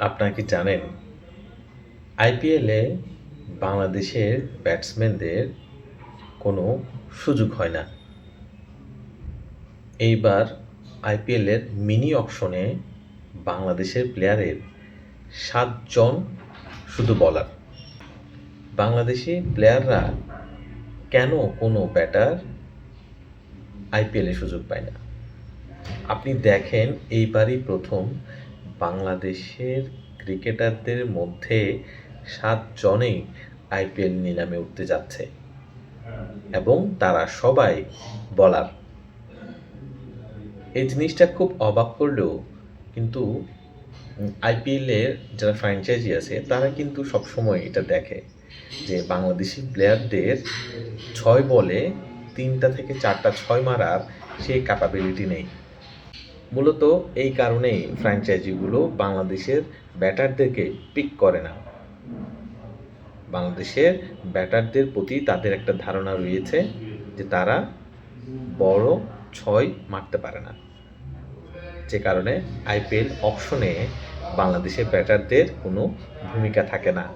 আপনারা কি জানেন আইপিএলে বাংলাদেশের ব্যাটসম্যানদের কোনো সুযোগ হয় না। এইবার আইপিএলের মিনি অকশনে বাংলাদেশের প্লেয়ারের ৭ জন শুধু বলার। বাংলাদেশি প্লেয়াররা কেন কোনো ব্যাটার আইপিএলে সুযোগ পায় না? আপনি দেখেন এইবারই প্রথম বাংলাদেশের ক্রিকেটারদের মধ্যে ৭ জনেই আইপিএল নিলামে উঠতে যাচ্ছে এবং তারা সবাই বলার। এই জিনিসটা খুব অবাক করলেও কিন্তু আইপিএলের যারা ফ্র্যাঞ্চাইজি আছে তারা কিন্তু সবসময় এটা দেখে যে বাংলাদেশি প্লেয়ারদের ৬ বলে ৩টা থেকে ৪টা ৬ মারার সেই ক্যাপাবিলিটি নেই। মূলত এই কারণেই ফ্র্যাঞ্চাইজিগুলো বাংলাদেশের ব্যাটারদেরকে পিক করে না। বাংলাদেশের ব্যাটারদের প্রতি তাদের একটা ধারণা রয়েছে যে তারা বড় ৬ মারতে পারে না, যে কারণে আইপিএল অকশনে বাংলাদেশের ব্যাটারদের কোনো ভূমিকা থাকে না।